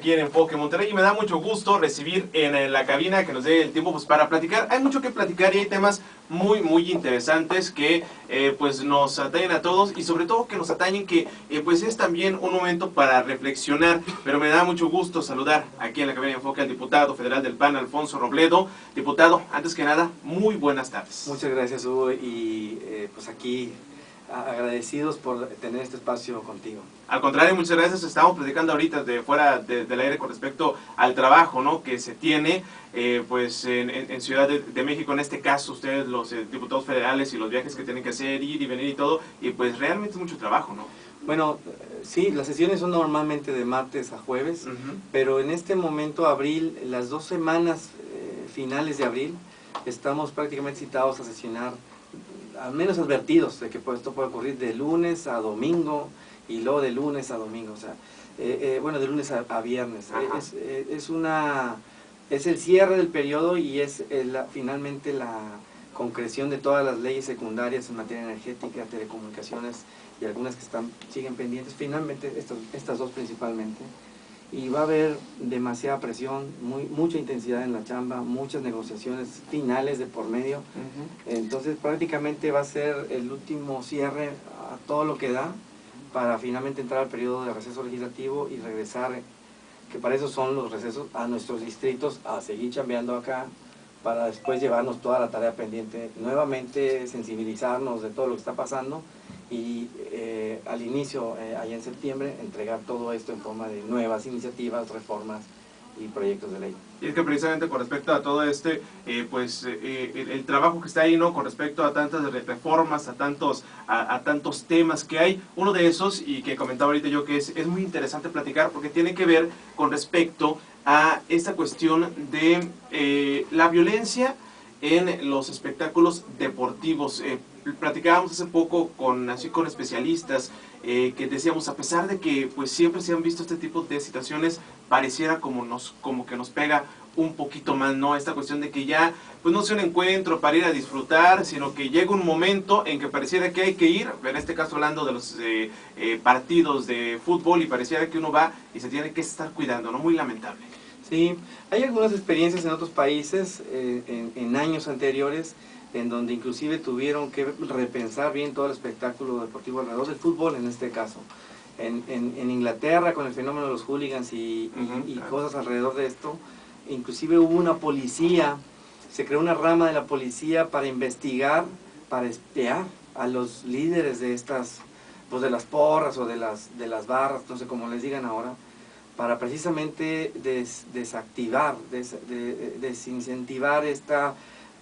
aquí en Enfoque Monterrey y me da mucho gusto recibir en la cabina que nos dé el tiempo pues para platicar. Hay mucho que platicar y hay temas muy interesantes que pues nos atañen a todos y sobre todo que nos atañen que pues es también un momento para reflexionar, pero me da mucho gusto saludar aquí en la cabina de Enfoque al diputado federal del PAN, Alfonso Robledo. Diputado, antes que nada, muy buenas tardes. Muchas gracias, Hugo, y pues aquí agradecidos por tener este espacio contigo. Al contrario, muchas gracias. Estamos platicando ahorita de fuera del aire con respecto al trabajo, ¿no?, que se tiene pues en Ciudad de México, en este caso ustedes los diputados federales y los viajes que tienen que hacer, ir y venir y todo, y pues realmente es mucho trabajo, ¿no? Bueno, sí, las sesiones son normalmente de martes a jueves, pero en este momento abril, las 2 semanas finales de abril, estamos prácticamente citados a sesionar, al menos advertidos de que esto puede ocurrir de lunes a domingo y luego de lunes a domingo, o sea, bueno, de lunes a viernes. Es el cierre del periodo y es finalmente la concreción de todas las leyes secundarias en materia energética, telecomunicaciones y algunas que siguen pendientes, finalmente estas dos principalmente. Y va a haber demasiada presión, mucha intensidad en la chamba, muchas negociaciones finales de por medio. Entonces prácticamente va a ser el último cierre a todo lo que da para finalmente entrar al periodo de receso legislativo y regresar, que para eso son los recesos, a nuestros distritos, a seguir chambeando acá, para después llevarnos toda la tarea pendiente, nuevamente sensibilizarnos de todo lo que está pasando y al inicio, allá en septiembre, entregar todo esto en forma de nuevas iniciativas, reformas y proyectos de ley. Y es que precisamente con respecto a todo el trabajo que está ahí, ¿no?, con respecto a tantas reformas, a tantos temas que hay, uno de esos, y que comentaba ahorita yo, que es muy interesante platicar, porque tiene que ver con respecto a esta cuestión de la violencia en los espectáculos deportivos. Platicábamos hace poco con especialistas que decíamos, a pesar de que pues siempre se han visto este tipo de situaciones, pareciera como que nos pega un poquito más, ¿no? Esta cuestión de que ya pues no sea un encuentro para ir a disfrutar, sino que llega un momento en que pareciera que hay que ir, en este caso hablando de los partidos de fútbol, y pareciera que uno va y se tiene que estar cuidando, ¿no? Muy lamentable. Sí, hay algunas experiencias en otros países, en años anteriores, en donde inclusive tuvieron que repensar bien todo el espectáculo deportivo alrededor del fútbol en este caso. En Inglaterra, con el fenómeno de los hooligans y cosas alrededor de esto, inclusive hubo una policía, se creó una rama de la policía para investigar, para espiar a los líderes de estas, pues de las porras o de las barras, no sé cómo les digan ahora, para precisamente desactivar, desincentivar esta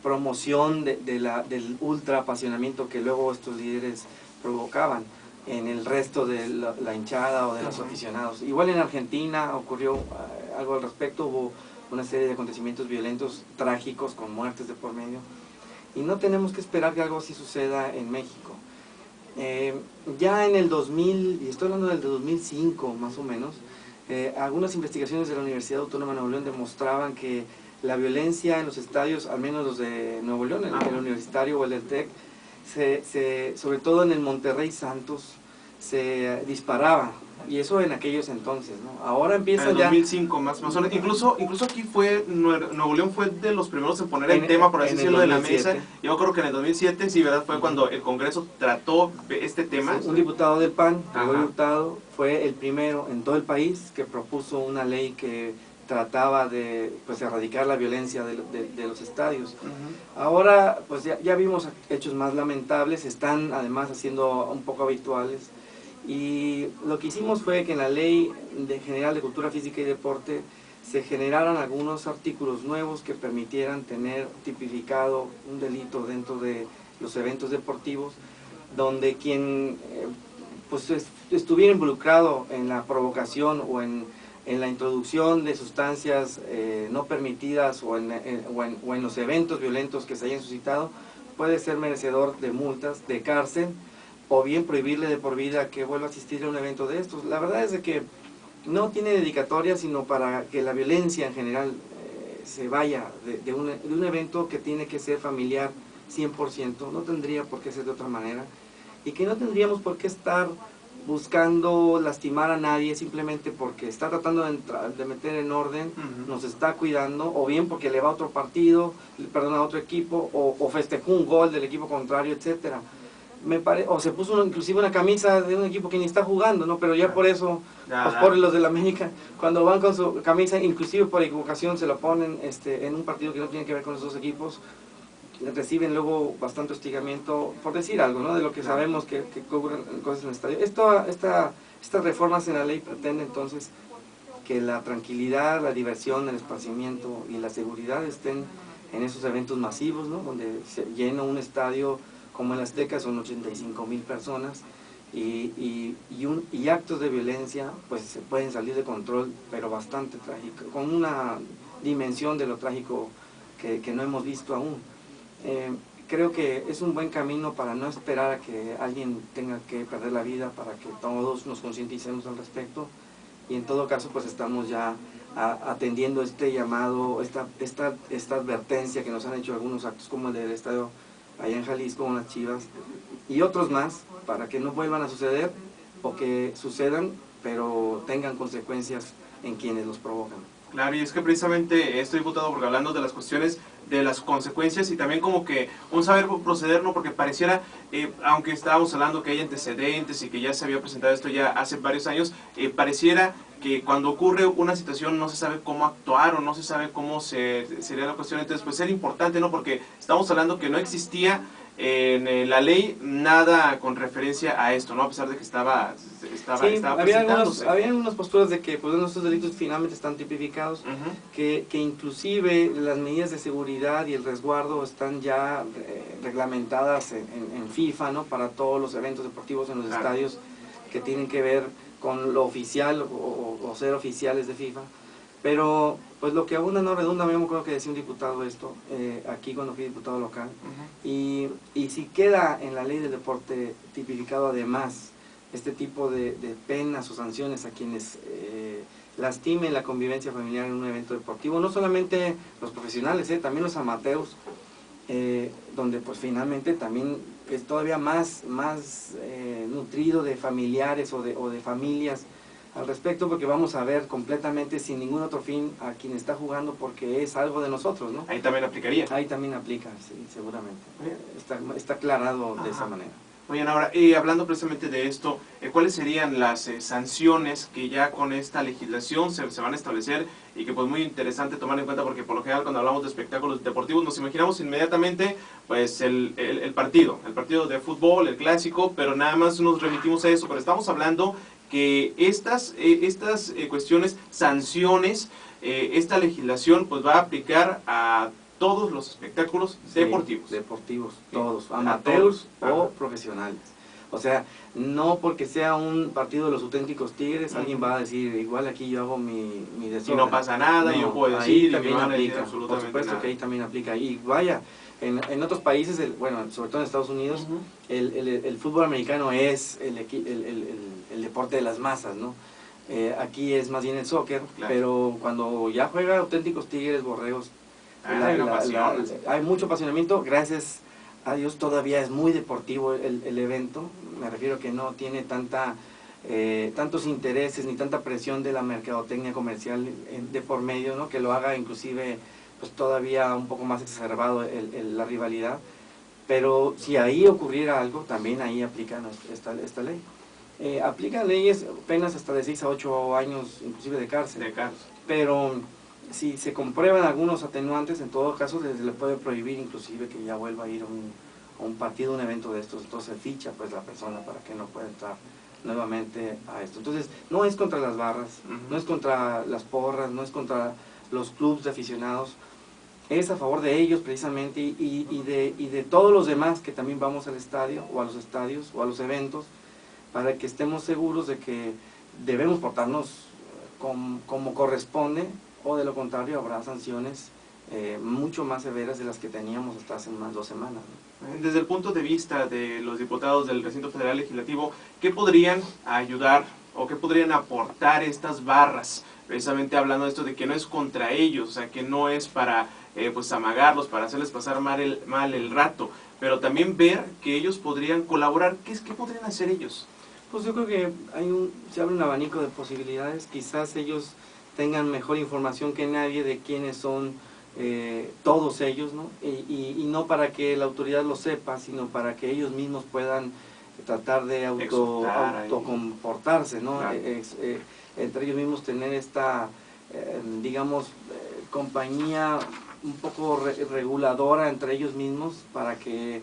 promoción del ultra apasionamiento que luego estos líderes provocaban en el resto de la hinchada o de los aficionados. Igual en Argentina ocurrió algo al respecto, hubo una serie de acontecimientos violentos, trágicos, con muertes de por medio, y no tenemos que esperar que algo así suceda en México. Ya en el 2000, y estoy hablando del de 2005 más o menos, algunas investigaciones de la Universidad Autónoma de Nuevo León demostraban que la violencia en los estadios, al menos los de Nuevo León, el universitario o el del TEC, sobre todo en el Monterrey Santos, se disparaba, y eso en aquellos entonces, ¿no? Ahora empiezan en el 2005 más o menos, incluso aquí Nuevo León fue de los primeros en poner el tema, por así decirlo, de la mesa. Yo creo que en el 2007, sí, ¿verdad?, fue cuando el Congreso trató este tema. Sí, un diputado del PAN, diputado, fue el primero en todo el país que propuso una ley que trataba de pues erradicar la violencia de los estadios. Ahora pues ya vimos hechos más lamentables, están además haciendo un poco habituales, y lo que hicimos fue que en la Ley General de Cultura Física y Deporte se generaran algunos artículos nuevos que permitieran tener tipificado un delito dentro de los eventos deportivos, donde quien pues estuviera involucrado en la provocación o en la introducción de sustancias no permitidas o en los eventos violentos que se hayan suscitado, puede ser merecedor de multas, de cárcel, o bien prohibirle de por vida que vuelva a asistir a un evento de estos. La verdad es de que no tiene dedicatoria, sino para que la violencia en general se vaya de un evento que tiene que ser familiar 100%, no tendría por qué ser de otra manera, y que no tendríamos por qué estar buscando lastimar a nadie, simplemente porque está tratando de meter en orden, nos está cuidando, o bien porque le va a otro partido, perdón, a otro equipo, o festejó un gol del equipo contrario, etcétera. O se puso inclusive una camisa de un equipo que ni está jugando, ¿no? Pero ya por eso, pues por los del América, cuando van con su camisa, inclusive por equivocación se la ponen en un partido que no tiene que ver con esos dos equipos, reciben luego bastante hostigamiento, por decir algo, ¿no? De lo que sabemos que ocurren cosas en el estadio. Estas reformas en la ley pretenden entonces que la tranquilidad, la diversión, el esparcimiento y la seguridad estén en esos eventos masivos, ¿no? Donde se llena un estadio como el Azteca, son 85,000 personas, y actos de violencia pues se pueden salir de control, pero bastante trágico, con una dimensión de lo trágico que no hemos visto aún. Creo que es un buen camino para no esperar a que alguien tenga que perder la vida, para que todos nos concienticemos al respecto, y en todo caso pues estamos ya atendiendo este llamado, esta advertencia que nos han hecho algunos actos como el del estadio allá en Jalisco con las Chivas, y otros más, para que no vuelvan a suceder, o que sucedan, pero tengan consecuencias en quienes los provocan. Claro, y es que precisamente estoy diputado porque hablando de las cuestiones de las consecuencias y también como que un saber proceder, ¿no? Porque pareciera, aunque estábamos hablando que hay antecedentes y que ya se había presentado esto ya hace varios años, pareciera que cuando ocurre una situación no se sabe cómo actuar o no se sabe cómo sería la cuestión. Entonces pues era importante, ¿no? Porque estamos hablando que no existía en la ley nada con referencia a esto, ¿no? A pesar de que estaba había algunas posturas de que pues, estos delitos finalmente están tipificados, que inclusive las medidas de seguridad y el resguardo están ya reglamentadas en FIFA, ¿no? Para todos los eventos deportivos en los estadios que tienen que ver con lo oficial o ser oficiales de FIFA. Pero pues lo que abunda no redunda, me acuerdo que decía un diputado esto, aquí cuando fui diputado local, y si queda en la ley del deporte tipificado además este tipo de penas o sanciones a quienes lastimen la convivencia familiar en un evento deportivo, no solamente los profesionales, también los amateurs, donde pues finalmente también es todavía más nutrido de familiares o de familias al respecto, porque vamos a ver completamente sin ningún otro fin a quien está jugando porque es algo de nosotros, ¿no? Ahí también aplicaría. Ahí también aplica, sí, seguramente. Está aclarado de esa manera. Oigan, ahora, hablando precisamente de esto, ¿cuáles serían las sanciones que ya con esta legislación se van a establecer y que pues muy interesante tomar en cuenta porque por lo general cuando hablamos de espectáculos deportivos nos imaginamos inmediatamente pues el partido de fútbol, el clásico, pero nada más nos remitimos a eso, pero estamos hablando que estas cuestiones, sanciones, esta legislación pues va a aplicar a todos los espectáculos deportivos. Deportivos, todos, amateurs o profesionales. O sea, no porque sea un partido de los auténticos Tigres, alguien va a decir, igual aquí yo hago mi desorden. Y no pasa nada, yo puedo decir, también y aplica, absolutamente por supuesto nada. que ahí también aplica. Y vaya, en otros países, bueno, sobre todo en Estados Unidos, el fútbol americano es el deporte de las masas, ¿no? Aquí es más bien el soccer, pero cuando ya juega auténticos Tigres, borregos, hay mucho apasionamiento, gracias a Dios todavía es muy deportivo el evento, me refiero que no tiene tantos intereses ni tanta presión de la mercadotecnia comercial de por medio, ¿no? Que lo haga inclusive pues todavía un poco más exacerbado la rivalidad, pero si ahí ocurriera algo, también ahí aplica esta ley. Aplican leyes, penas hasta de 6 a 8 años inclusive de cárcel. Pero si se comprueban algunos atenuantes, en todo caso se le puede prohibir inclusive que ya vuelva a ir a un partido, un evento de estos. Entonces ficha pues la persona para que no pueda entrar nuevamente a esto. Entonces no es contra las barras, no es contra las porras, no es contra los clubes de aficionados, es a favor de ellos precisamente y de todos los demás que también vamos al estadio o a los estadios o a los eventos, para que estemos seguros de que debemos portarnos como corresponde, o de lo contrario habrá sanciones mucho más severas de las que teníamos hasta hace unas 2 semanas, ¿no? Desde el punto de vista de los diputados del recinto federal legislativo, ¿qué podrían ayudar o qué podrían aportar estas barras? Precisamente hablando de esto de que no es contra ellos, o sea, que no es para pues amagarlos, para hacerles pasar mal el rato, pero también ver que ellos podrían colaborar. ¿Qué podrían hacer ellos? Pues yo creo que se abre un abanico de posibilidades. Quizás ellos tengan mejor información que nadie de quiénes son todos ellos, ¿no? Y no para que la autoridad lo sepa, sino para que ellos mismos puedan tratar de autocomportarse, ¿no? Claro. Entre ellos mismos tener esta, digamos, compañía un poco reguladora entre ellos mismos, para que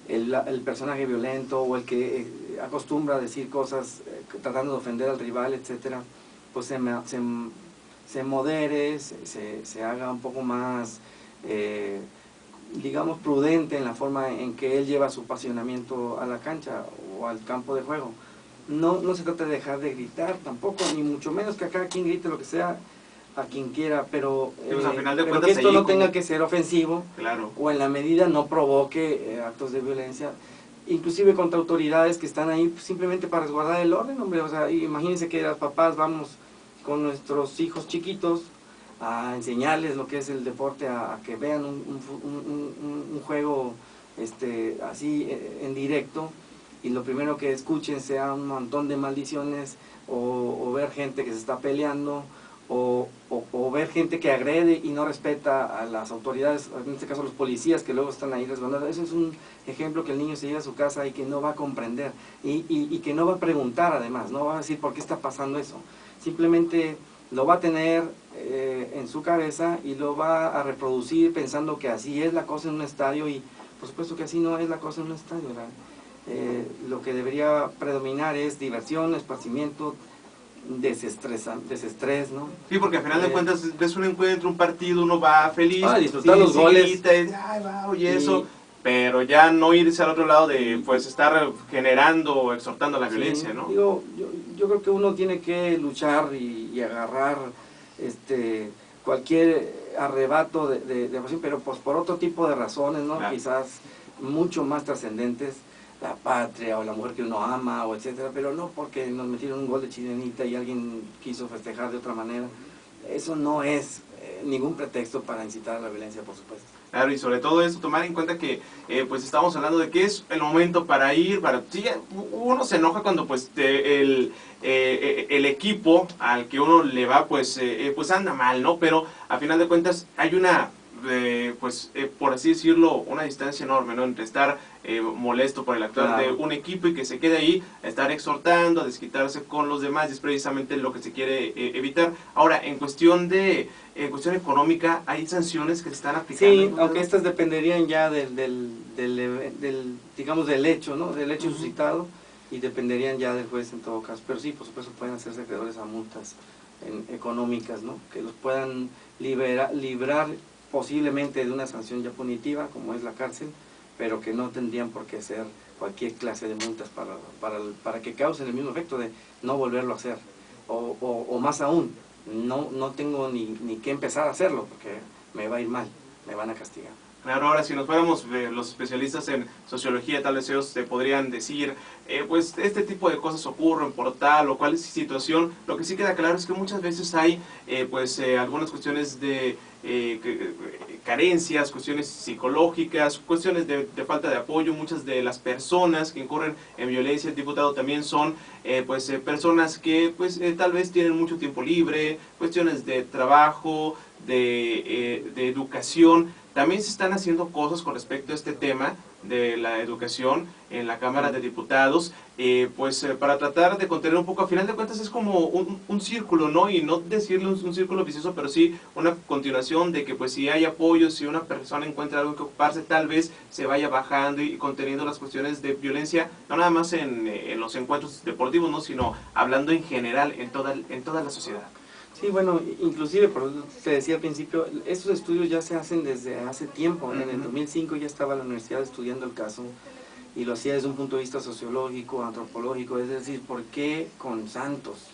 el personaje violento o el que acostumbra a decir cosas tratando de ofender al rival, etcétera, pues se modere, se haga un poco más, digamos, prudente en la forma en que él lleva su apasionamiento a la cancha o al campo de juego. No se trata de dejar de gritar tampoco, ni mucho menos que cada quien grite lo que sea a quien quiera, pero, pues, al final de pero cuentas, que esto no tenga que ser ofensivo, claro, o en la medida no provoque actos de violencia, inclusive contra autoridades que están ahí simplemente para resguardar el orden, hombre. O sea, imagínense que los papás vamos con nuestros hijos chiquitos a enseñarles lo que es el deporte, a que vean un juego así en directo, y lo primero que escuchen sea un montón de maldiciones, o ver gente que se está peleando, o ver gente que agrede y no respeta a las autoridades, en este caso los policías que luego están ahí resguardando. Eso es un ejemplo que el niño se lleva a su casa y que no va a comprender, y que no va a preguntar, además, no va a decir por qué está pasando eso. Simplemente lo va a tener en su cabeza y lo va a reproducir pensando que así es la cosa en un estadio, y por supuesto que así no es la cosa en un estadio, ¿verdad? Lo que debería predominar es diversión, esparcimiento, desestrés, ¿no? Sí, porque al final de cuentas ves un encuentro, un partido, uno va feliz, disfrutar los goles, grita, ay, wow, y eso, pero ya no irse al otro lado de pues estar generando o exhortando la violencia, ¿no? Digo, yo creo que uno tiene que luchar y agarrar cualquier arrebato de pasión, pero pues por otro tipo de razones, ¿no? Claro. Quizás mucho más trascendentes, la patria o la mujer que uno ama, o etcétera, pero no porque nos metieron un gol de chilenita y alguien quiso festejar de otra manera. Eso no es ningún pretexto para incitar a la violencia, por supuesto. Claro, y sobre todo eso, tomar en cuenta que pues estamos hablando de que es el momento para ir, sí, uno se enoja cuando pues el equipo al que uno le va pues anda mal, ¿no? Pero a final de cuentas hay una, por así decirlo, una distancia enorme, ¿no? Entre estar molesto por el actuar de un equipo y que se quede ahí, a estar exhortando, a desquitarse con los demás, y es precisamente lo que se quiere evitar. Ahora, en cuestión económica, hay sanciones que se están aplicando. Sí, aunque estas dependerían ya digamos, del hecho, ¿no? Del hecho suscitado, y dependerían ya del juez en todo caso. Pero sí, por supuesto, pueden hacerse acreedores a multas económicas, ¿no? Que los puedan librar posiblemente de una sanción ya punitiva, como es la cárcel, pero que no tendrían por qué ser cualquier clase de multas para que causen el mismo efecto de no volverlo a hacer, o más aún, no tengo ni que empezar a hacerlo, porque me va a ir mal, me van a castigar. Claro, ahora si nos fuéramos los especialistas en sociología, tal vez ellos te podrían decir, pues este tipo de cosas ocurren por tal o cual situación. Lo que sí queda claro es que muchas veces hay algunas cuestiones de carencias, cuestiones psicológicas, cuestiones de falta de apoyo. Muchas de las personas que incurren en violencia, el diputado, también son personas que tal vez tienen mucho tiempo libre, cuestiones de trabajo, de educación. También se están haciendo cosas con respecto a este tema de la educación en la Cámara de Diputados, para tratar de contener un poco. A final de cuentas es como un círculo, ¿no? Y no decirle un círculo vicioso, pero sí una continuación de que pues si hay apoyo, si una persona encuentra algo que ocuparse, tal vez se vaya bajando y conteniendo las cuestiones de violencia, no nada más en los encuentros deportivos, ¿no? Sino hablando en general, en toda la sociedad. Sí, bueno, inclusive, por te decía al principio, estos estudios ya se hacen desde hace tiempo. En el 2005 ya estaba la universidad estudiando el caso, y lo hacía desde un punto de vista sociológico, antropológico, es decir, ¿por qué con Santos?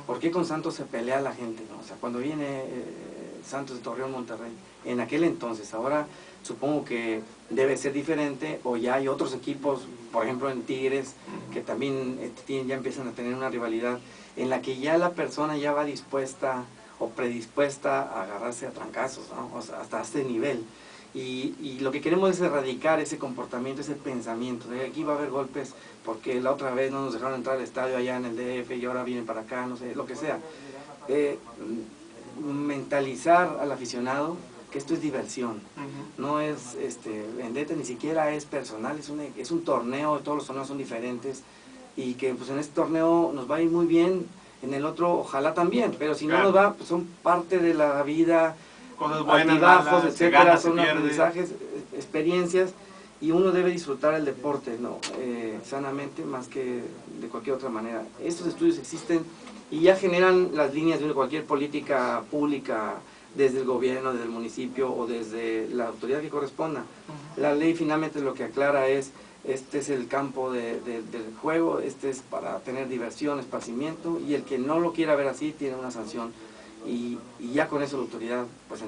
¿Por qué con Santos se pelea la gente, ¿no? O sea, cuando viene Santos de Torreón, Monterrey, en aquel entonces, ahora supongo que debe ser diferente, o ya hay otros equipos, por ejemplo en Tigres, que también ya empiezan a tener una rivalidad, en la que ya la persona ya va dispuesta o predispuesta a agarrarse a trancazos, ¿no? O sea, hasta este nivel. y lo que queremos es erradicar ese comportamiento, ese pensamiento, de aquí va a haber golpes porque la otra vez no nos dejaron entrar al estadio allá en el DF y ahora vienen para acá, no sé, lo que sea. Mentalizar al aficionado que esto es diversión, no es vendetta, ni siquiera es personal, es un torneo, todos los torneos son diferentes, y que pues en este torneo nos va a ir muy bien, en el otro ojalá también, pero si no nos va, pues son parte de la vida, cosas buenas, altibajos, malas, etcétera, gana, son aprendizajes, experiencias, y uno debe disfrutar el deporte, ¿no? Sanamente, más que de cualquier otra manera. Estos estudios existen y ya generan las líneas de cualquier política pública, desde el gobierno, desde el municipio o desde la autoridad que corresponda. La ley finalmente lo que aclara es, este es el campo del juego, este es para tener diversión, esparcimiento, y el que no lo quiera ver así tiene una sanción, y ya con eso la autoridad pues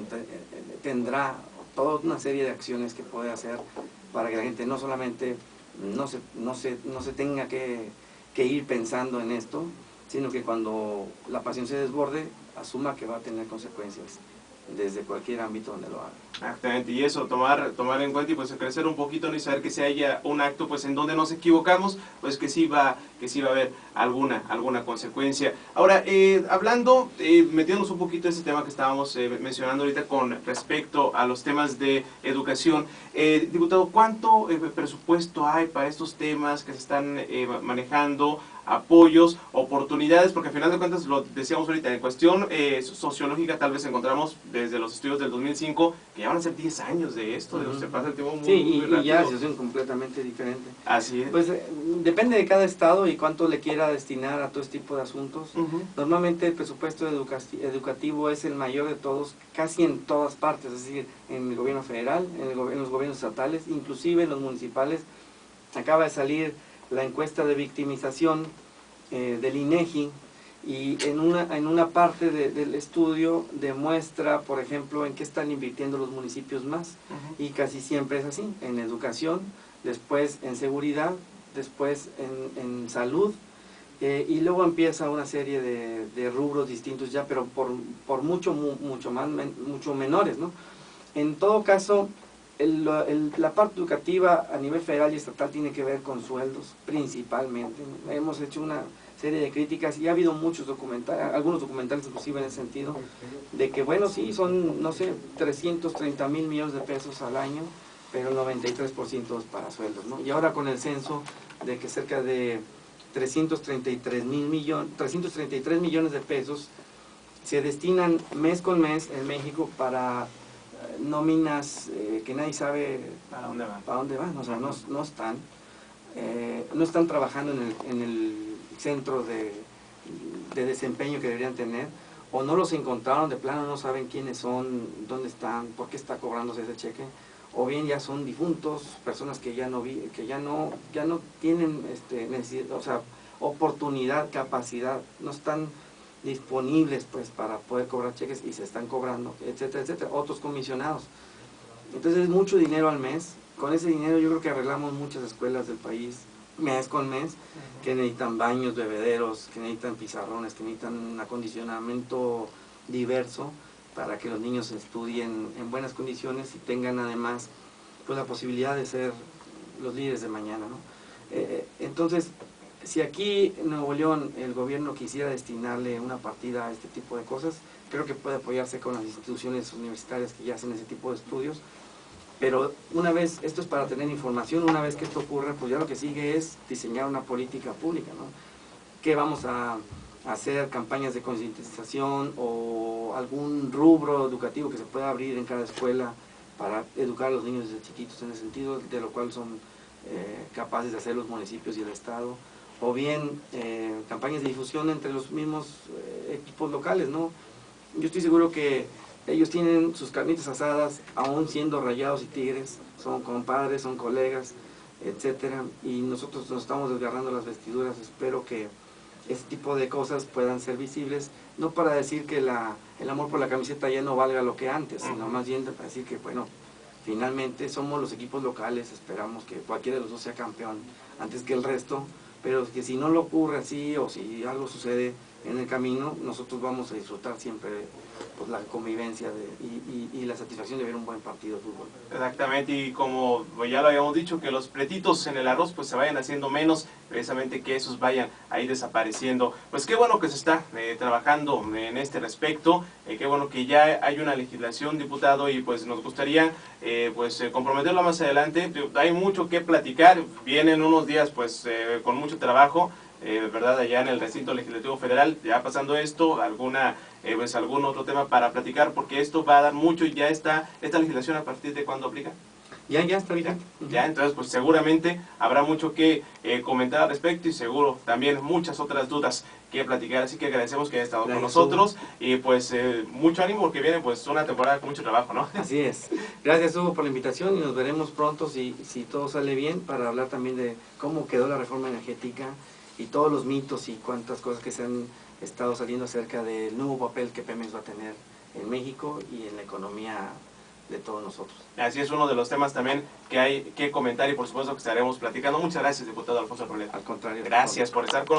tendrá toda una serie de acciones que puede hacer para que la gente no solamente no se tenga que ir pensando en esto, sino que cuando la pasión se desborde, asuma que va a tener consecuencias desde cualquier ámbito donde lo haga. Exactamente, y eso, tomar en cuenta y pues crecer un poquito, ¿no? Y saber que si haya un acto pues en donde nos equivocamos, pues que sí va a haber alguna consecuencia. Ahora, hablando, metiéndonos un poquito en ese tema que estábamos mencionando ahorita con respecto a los temas de educación, diputado, ¿cuánto presupuesto hay para estos temas que se están manejando? Apoyos, oportunidades, porque al final de cuentas, lo decíamos ahorita, en cuestión sociológica tal vez encontramos desde los estudios del 2005, que ya van a ser 10 años de esto, de se pasa el tiempo muy, sí, muy rápido. Y ya es situación completamente diferente. Así es. Pues depende de cada estado y cuánto le quiera destinar a todo este tipo de asuntos. Normalmente el presupuesto educativo es el mayor de todos, casi en todas partes, es decir, en el gobierno federal, en los gobiernos estatales, inclusive en los municipales. Acaba de salir la encuesta de victimización del INEGI, y en una parte del estudio demuestra, por ejemplo, en qué están invirtiendo los municipios más, y casi siempre es así: en educación, después en seguridad, después en salud, y luego empieza una serie de rubros distintos ya, pero por mucho menores, ¿no? En todo caso, la parte educativa a nivel federal y estatal tiene que ver con sueldos, principalmente. Hemos hecho una serie de críticas y ha habido muchos documentales, algunos documentales inclusive en ese sentido, de que bueno, sí, son, no sé, 330,000 millones de pesos al año, pero el 93% es para sueldos, ¿no? Y ahora con el censo de que cerca de 333 millones de pesos se destinan mes con mes en México para nóminas que nadie sabe para dónde van, o sea, no están trabajando en el centro de desempeño que deberían tener, o no los encontraron de plano, no saben quiénes son, dónde están, por qué está cobrándose ese cheque, o bien ya son difuntos, personas que ya no tienen necesidad, o sea, oportunidad, capacidad, no están disponibles pues para poder cobrar cheques y se están cobrando, etcétera, etcétera, otros comisionados. Entonces es mucho dinero al mes. Con ese dinero yo creo que arreglamos muchas escuelas del país, mes con mes, que necesitan baños, bebederos, que necesitan pizarrones, que necesitan un acondicionamiento diverso para que los niños estudien en buenas condiciones y tengan además pues la posibilidad de ser los líderes de mañana, ¿no? Entonces, si aquí en Nuevo León el gobierno quisiera destinarle una partida a este tipo de cosas, creo que puede apoyarse con las instituciones universitarias que ya hacen ese tipo de estudios, pero una vez, esto es para tener información, una vez que esto ocurre, pues ya lo que sigue es diseñar una política pública, ¿no? ¿Qué vamos a hacer? Campañas de concientización o algún rubro educativo que se pueda abrir en cada escuela para educar a los niños desde chiquitos en ese sentido, de lo cual son capaces de hacer los municipios y el Estado, o bien campañas de difusión entre los mismos equipos locales, ¿no? Yo estoy seguro que ellos tienen sus carnitas asadas, aún siendo Rayados y Tigres, son compadres, son colegas, etcétera, y nosotros nos estamos desgarrando las vestiduras. Espero que este tipo de cosas puedan ser visibles, no para decir que el amor por la camiseta ya no valga lo que antes, sino más bien para decir que, bueno, finalmente somos los equipos locales, esperamos que cualquiera de los dos sea campeón antes que el resto, pero que si no lo ocurre así o si algo sucede, en el camino, nosotros vamos a disfrutar siempre pues, la convivencia y la satisfacción de ver un buen partido de fútbol. Exactamente, y como ya lo habíamos dicho, que los pretitos en el arroz pues se vayan haciendo menos, precisamente que esos vayan ahí desapareciendo. Pues qué bueno que se está trabajando en este respecto, qué bueno que ya hay una legislación, diputado, y pues nos gustaría comprometerlo más adelante. Hay mucho que platicar, vienen unos días pues con mucho trabajo, ¿verdad? Allá en el recinto legislativo federal, ya pasando esto, algún otro tema para platicar, porque esto va a dar mucho. Y ya está esta legislación, ¿a partir de cuándo aplica? Ya está vigente. Ya, entonces pues seguramente habrá mucho que comentar al respecto, y seguro también muchas otras dudas que platicar, así que agradecemos que haya estado con nosotros, y pues mucho ánimo, porque viene pues una temporada con mucho trabajo, ¿no? Así es. Gracias, Hugo, por la invitación, y nos veremos pronto, si todo sale bien, para hablar también de cómo quedó la reforma energética y todos los mitos y cuántas cosas que se han estado saliendo acerca del nuevo papel que Pemex va a tener en México y en la economía de todos nosotros. Así es, uno de los temas también que hay que comentar, y por supuesto que estaremos platicando. Muchas gracias, diputado Alfonso Robledo. Al contrario. Gracias por estar con nosotros.